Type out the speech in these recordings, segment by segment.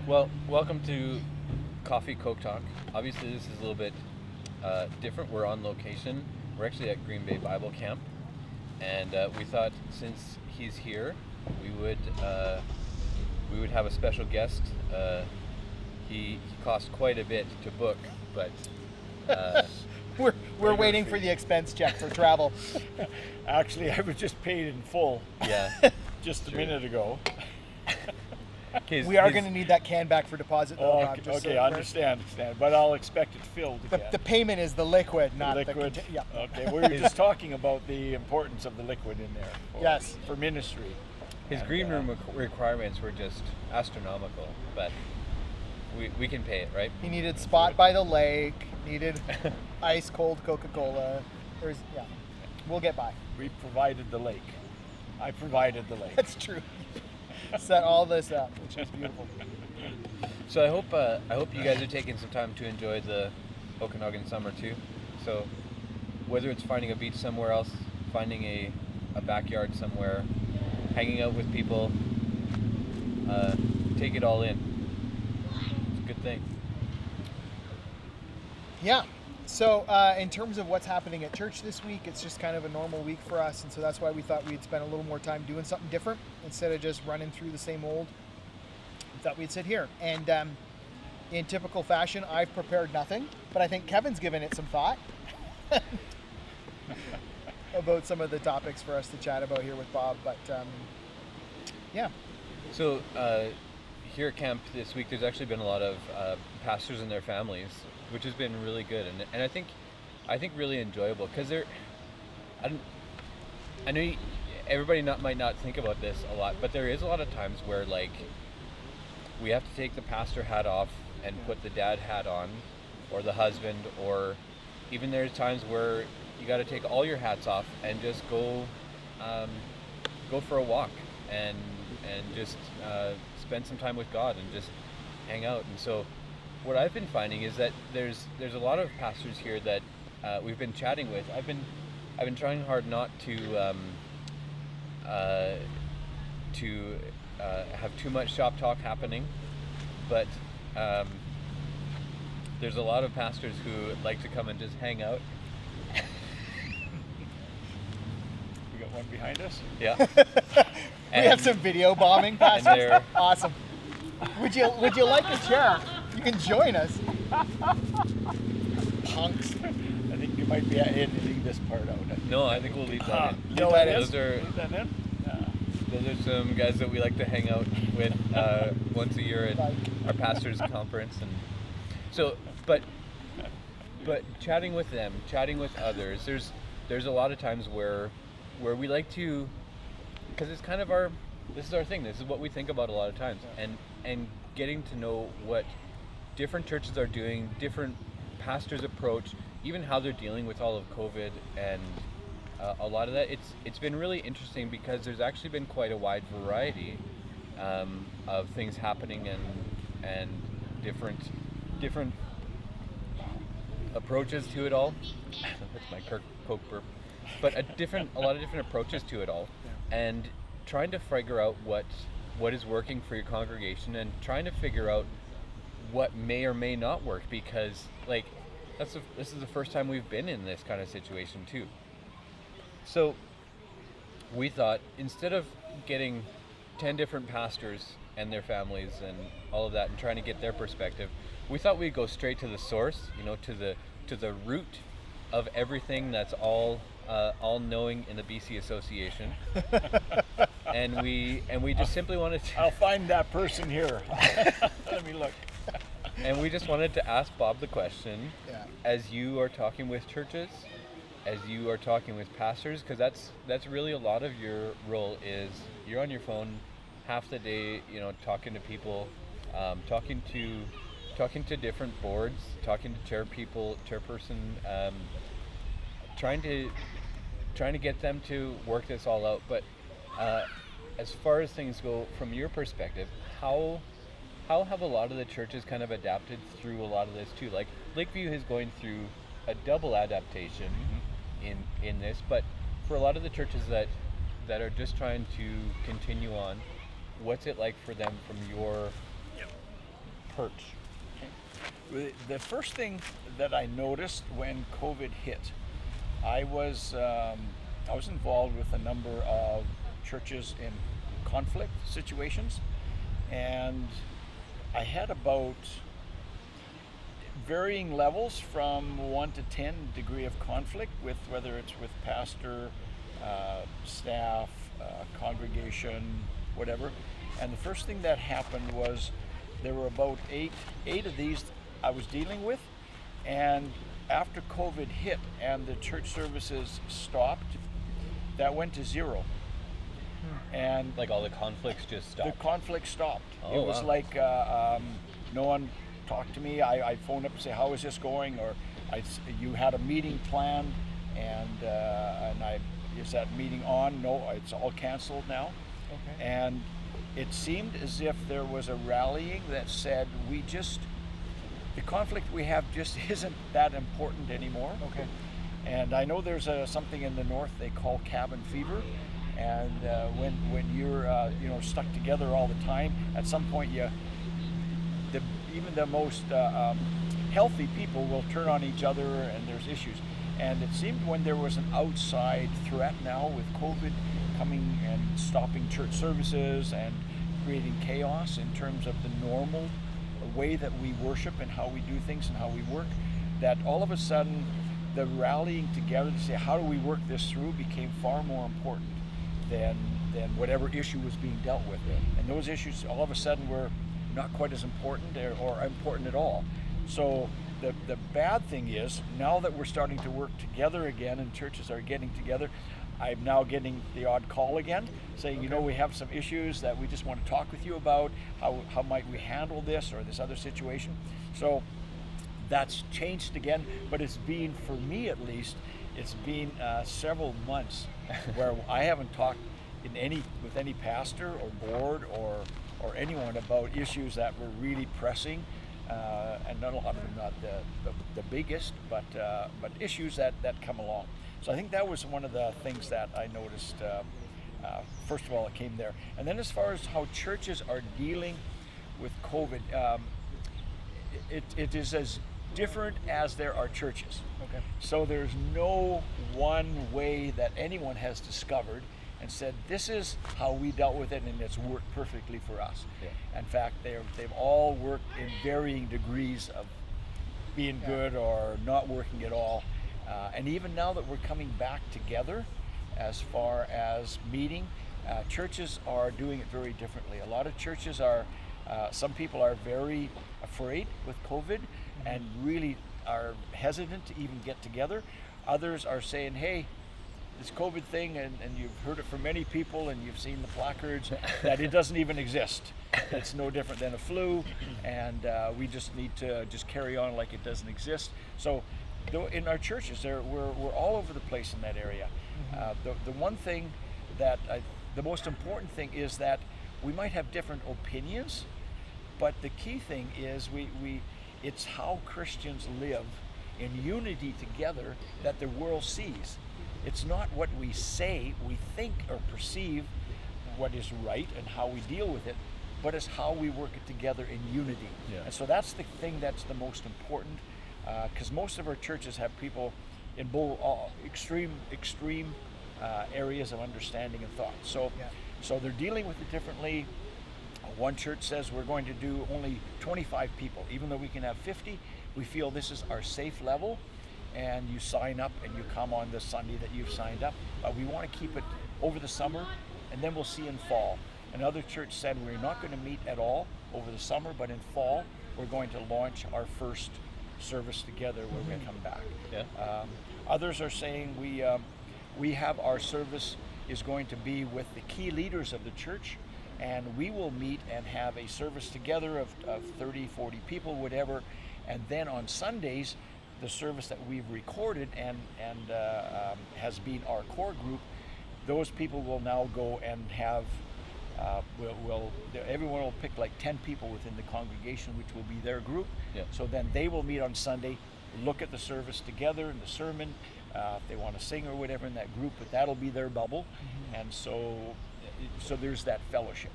Well, welcome to Coffee Coke Talk. Obviously, this is a little bit different. We're on location. We're actually at Green Bay Bible Camp, and we thought since he's here, we would have a special guest. He cost quite a bit to book, but we're waiting for the expense check for travel. Actually, I was just paid in full. Yeah, just a minute ago. We are going to need that can back for deposit, though. Bob, Okay, I understand. But I'll expect it filled again. The payment is the liquid, not the liquid. yeah. Okay, we were just talking about the importance of the liquid in there. For ministry. His green room requirements were just astronomical, but we can pay it, right? He needed spot by the lake, needed ice cold Coca-Cola. We'll get by. We provided the lake. I provided the lake. That's true. Set all this up, which is beautiful. So I hope you guys are taking some time to enjoy the Okanagan summer too. So whether it's finding a beach somewhere else, finding a backyard somewhere, hanging out with people, take it all in. It's a good thing. Yeah. So in terms of what's happening at church this week, it's just kind of a normal week for us, and so that's why we thought we'd spend a little more time doing something different instead of just running through the same old. We thought we'd sit here, and in typical fashion, I've prepared nothing, but I think Kevin's given it some thought about some of the topics for us to chat about here with Bob. But yeah. So here at camp this week, there's actually been a lot of pastors and their families, which has been really good, and I think really enjoyable, because I know everybody might not think about this a lot, but there is a lot of times where like we have to take the pastor hat off and put the dad hat on, or the husband, or even there's times where you got to take all your hats off and just go for a walk and just spend some time with God and just hang out. And so what I've been finding is that there's a lot of pastors here that we've been chatting with. I've been trying hard not to have too much shop talk happening, but there's a lot of pastors who like to come and just hang out. We got one behind us. Yeah. We have some video bombing pastors. Awesome. Would you like a chair? You can join us. Punks. I think you might be editing this part out. No, I think we'll leave that in. No edits? Those are some guys that we like to hang out with once a year at our pastors' conference, and so. But chatting with them, chatting with others. There's a lot of times where we like to, because it's kind of this is our thing. This is what we think about a lot of times, and getting to know what different churches are doing, different pastors' approach, even how they're dealing with all of COVID, and a lot of that. It's been really interesting because there's actually been quite a wide variety of things happening and different approaches to it all. That's my Coke burp. But a lot of different approaches to it all, and trying to figure out what is working for your congregation, and trying to figure out what may or may not work, because like this is the first time we've been in this kind of situation too. So we thought, instead of getting 10 different pastors and their families and all of that and trying to get their perspective, we thought we'd go straight to the source, to the root of everything that's all knowing in the BC Association. and we just simply wanted to I'll find that person here. Let me look. And we just wanted to ask Bob the question, as you are talking with churches, as you are talking with pastors, because that's really a lot of your role is you're on your phone half the day, talking to people, talking to different boards, talking to chairperson, trying to get them to work this all out. But as far as things go, from your perspective, how have a lot of the churches kind of adapted through a lot of this too? Like Lakeview is going through a double adaptation in this, but for a lot of the churches that are just trying to continue on, what's it like for them from hurts. The first thing that I noticed when COVID hit, I was involved with a number of churches in conflict situations, and I had about varying levels from 1 to 10 degree of conflict with whether it's with pastor, staff, congregation, whatever. And the first thing that happened was there were about eight of these I was dealing with, and after COVID hit and the church services stopped, that went to 0. And like all the conflicts just stopped. The conflict stopped. Oh, it was wow. like no one talked to me. I phoned up and say, "How is this going?" Or you had a meeting planned, and is that meeting on? No, it's all canceled now. Okay. And it seemed as if there was a rallying that said, the conflict we have just isn't that important anymore. Okay. And I know there's something in the north they call cabin fever, and when you're stuck together all the time, at some point even the most healthy people will turn on each other, and there's issues. And it seemed when there was an outside threat now with COVID coming and stopping church services and creating chaos in terms of the normal way that we worship and how we do things and how we work, that all of a sudden the rallying together to say how do we work this through became far more important than whatever issue was being dealt with. And those issues all of a sudden were not quite as important or important at all. So the bad thing is, now that we're starting to work together again and churches are getting together, I'm now getting the odd call again saying, Okay. we have some issues that we just want to talk with you about. How might we handle this or this other situation? So that's changed again, but it's been, for me at least, it's been several months where I haven't talked with any pastor or board or anyone about issues that were really pressing, and not a lot of them not the biggest, but issues that come along. So I think that was one of the things that I noticed. First of all, it came there, and then as far as how churches are dealing with COVID, it is as different as there are churches. Okay. So there's no one way that anyone has discovered and said, this is how we dealt with it and it's worked perfectly for us. Yeah. In fact, they've all worked in varying degrees of being good or not working at all. And even now that we're coming back together as far as meeting, churches are doing it very differently. A lot of churches some people are very afraid with COVID and really are hesitant to even get together. Others are saying, hey, this COVID thing, and you've heard it from many people and you've seen the placards, that it doesn't even exist. It's no different than a flu, and we just need to just carry on like it doesn't exist. So in our churches, we're all over the place in that area. The one thing the most important thing is that we might have different opinions, but the key thing is it's how Christians live in unity together that the world sees. It's not what we say, we think or perceive what is right and how we deal with it, but it's how we work it together in unity. Yeah. And so that's the thing that's the most important, because most of our churches have people in both extreme areas of understanding and thought. So they're dealing with it differently. One church says we're going to do only 25 people, even though we can have 50. We feel this is our safe level, and you sign up and you come on the Sunday that you've signed up. But we want to keep it over the summer, and then we'll see in fall. Another church said we're not going to meet at all over the summer, but in fall we're going to launch our first service together when we come back. Yeah. Others are saying we have our service is going to be with the key leaders of the church, and we will meet and have a service together of 30, 40 people, whatever, and then on Sundays, the service that we've recorded and has been our core group, those people will now go and have, everyone will pick like 10 people within the congregation, which will be their group. Yeah. So then they will meet on Sunday, look at the service together and the sermon, if they want to sing or whatever in that group, but that'll be their bubble. And so there's that fellowship.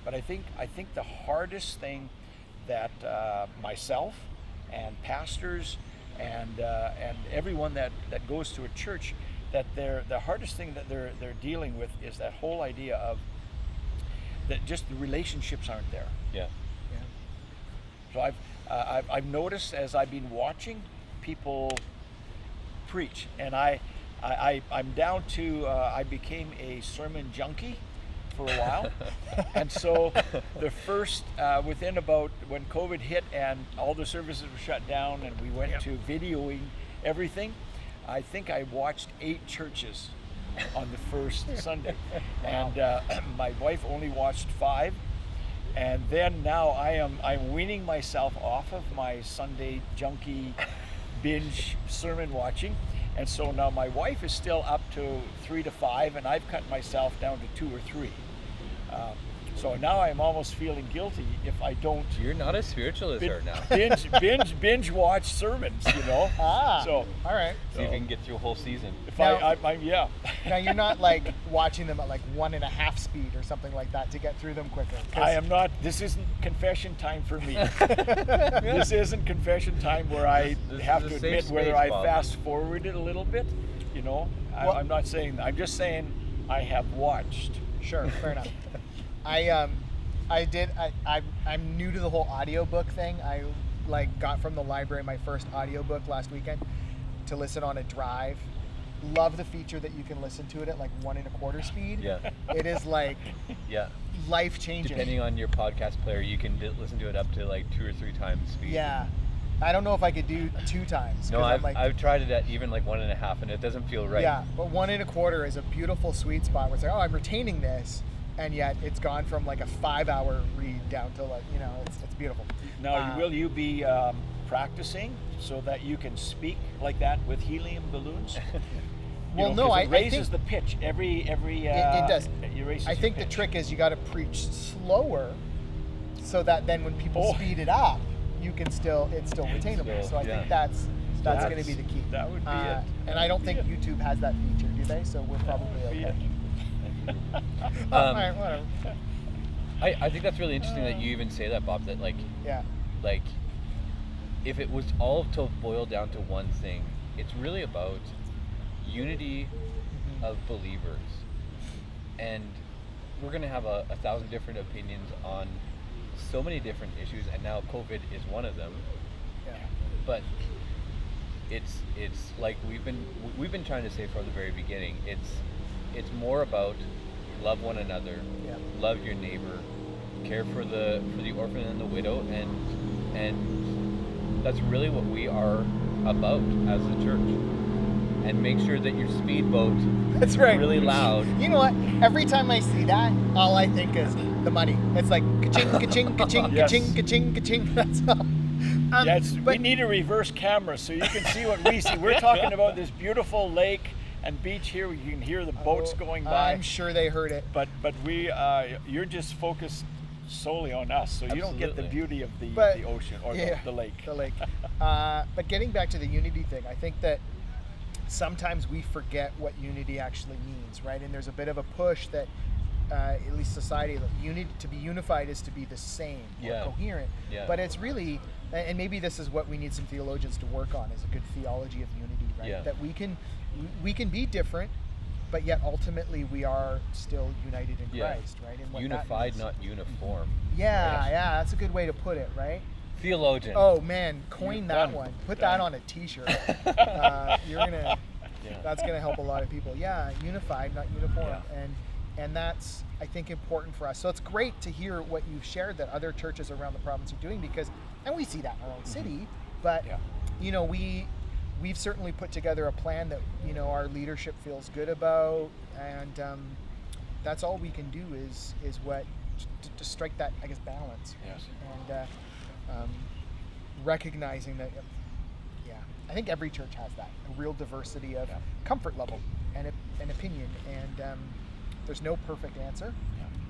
But I think the hardest thing that myself and pastors and everyone that goes to a church, that the hardest thing that they're dealing with is that whole idea of that just the relationships aren't there. Yeah. So I've noticed as I've been watching people preach, and I'm down to I became a sermon junkie for a while, and so the first within about when COVID hit and all the services were shut down and we went to videoing everything, I think I watched 8 churches on the first Sunday, and my wife only watched 5. And then now I'm weaning myself off of my Sunday junkie binge sermon watching, and so now my wife is still up to 3 to 5, and I've cut myself down to 2 or 3. So now I'm almost feeling guilty if I don't. You're not as spiritual as her now. binge watch sermons, you know. So all right. So you can get through a whole season. If Now- yeah. Now you're not like watching them at like 1.5 speed or something like that to get through them quicker. 'cause- I am not. This isn't confession time for me. This isn't confession time where I This have is to a admit safe whether space, I Bob. fast forwarded a little bit. You know, Well- I'm not saying. I'm just saying I have watched. Sure, fair enough. I'm new to the whole audiobook thing. I got from the library my first audiobook last weekend to listen on a drive. Love the feature that you can listen to it at like 1 1/4 speed. Yeah. It is like Yeah. life changing. Depending on your podcast player, you can listen to it up to like 2 or 3 times speed. Yeah. I don't know if I could do 2 times. No, 'cause I'm I've tried it at even like 1.5, and it doesn't feel right. Yeah, but 1 1/4 is a beautiful sweet spot where it's like, oh, I'm retaining this, and yet it's gone from like a 5-hour read down to like, it's beautiful. Now, will you be practicing so that you can speak like that with helium balloons? Well, no, I it raises think the pitch every. it does. It raises I your think the pitch. trick is you got to preach slower, so that then when people Oh. speed it up, it's still retainable. So I think that's going to be the key. That would be it. And I don't think YouTube has that feature, do they? So we're probably okay. All right, whatever. I think that's really interesting that you even say that, Bob. That like if it was all to boil down to one thing, it's really about unity of believers. And we're going to have a 1,000 different opinions on so many different issues, and now COVID is one of them. Yeah. But it's like we've been trying to say from the very beginning. It's more about love one another, love your neighbor, care for the orphan and the widow, and that's really what we are about as a church. And make sure that your speedboat That's right. really loud. You know what? Every time I see that, all I think is the money. It's like ka-ching, ka-ching, ka-ching, Yes. ka-ching, ka-ching, ka-ching. That's all. We need a reverse camera so you can see what we see. We're talking about this beautiful lake and beach here. You can hear the boats going by. I'm sure they heard it. But you're just focused solely on us, so you don't get the Absolutely. beauty of the ocean or the lake. The lake. But getting back to the unity thing, I think that sometimes we forget what unity actually means, right? And there's a bit of a push that, at least society, to be unified is to be the same or coherent. Yeah. But it's really, and maybe this is what we need some theologians to work on, is a good theology of unity, right? Yeah. That we can be different, but yet ultimately we are still united in Christ, right? And what that Unified, means. not uniform. Yeah, that's a good way to put it, right? Theologian. Oh man, coin that Done. one. Put Done. that on a T-shirt. That's gonna help a lot of people. Yeah, unified, not uniform, and that's, I think, important for us. So it's great to hear what you've shared that other churches around the province are doing, and we see that in our own city. But we've certainly put together a plan that our leadership feels good about, and that's all we can do is what to strike that, I guess, balance. Yes. And recognizing that, I think every church has that, a real diversity of comfort level and opinion, and there's no perfect answer.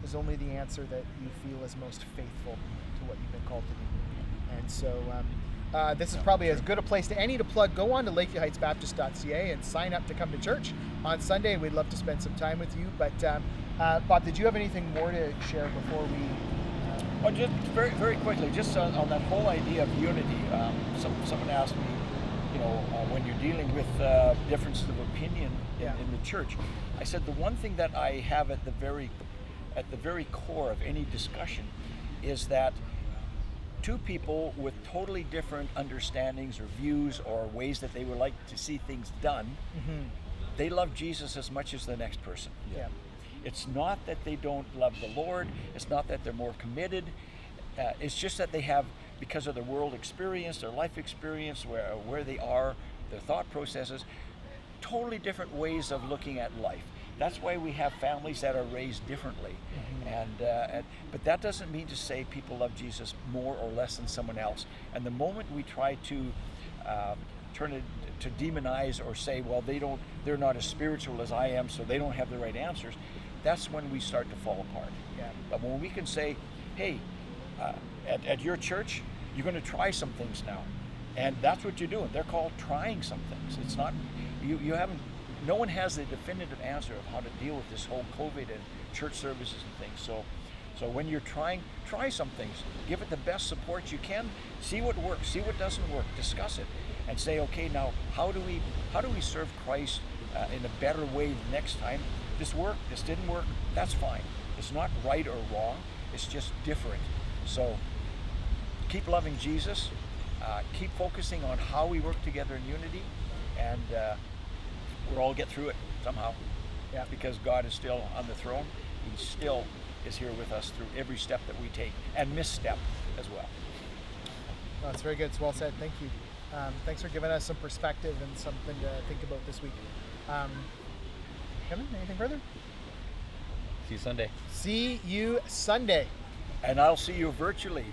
There's only the answer that you feel is most faithful to what you've been called to do. And so this is probably as good a place to any to plug. Go on to lakeview.heightsbaptist.ca and sign up to come to church on Sunday. We'd love to spend some time with you. But Bob, did you have anything more to share before we Well, just very quickly, just on that whole idea of unity. Someone asked me, when you're dealing with differences of opinion in the church, I said the one thing that I have at the very core of any discussion is that two people with totally different understandings or views or ways that they would like to see things done, they love Jesus as much as the next person. Yeah. It's not that they don't love the Lord. It's not that they're more committed. It's just that they have, because of their world experience, their life experience, where they are, their thought processes, totally different ways of looking at life. That's why we have families that are raised differently. But that doesn't mean to say people love Jesus more or less than someone else. And the moment we try to turn it to demonize or say, well, they're not as spiritual as I am, so they don't have the right answers, that's when we start to fall apart. Yeah. But when we can say, hey, at your church, you're going to try some things now. And that's what you're doing. They're called trying some things. It's not, you haven't, no one has the definitive answer of how to deal with this whole COVID and church services and things. So when you're try some things, give it the best support you can, see what works, see what doesn't work, discuss it, and say, okay, now how do we serve Christ in a better way next time? This worked, this didn't work, that's fine. It's not right or wrong, it's just different. So keep loving Jesus, keep focusing on how we work together in unity, and we'll all get through it somehow. Yeah. Because God is still on the throne. He still is here with us through every step that we take, and misstep as well. No, that's very good. It's well said. Thank you. Thanks for giving us some perspective and something to think about this week. Kevin, anything further? See you Sunday. See you Sunday. And I'll see you virtually.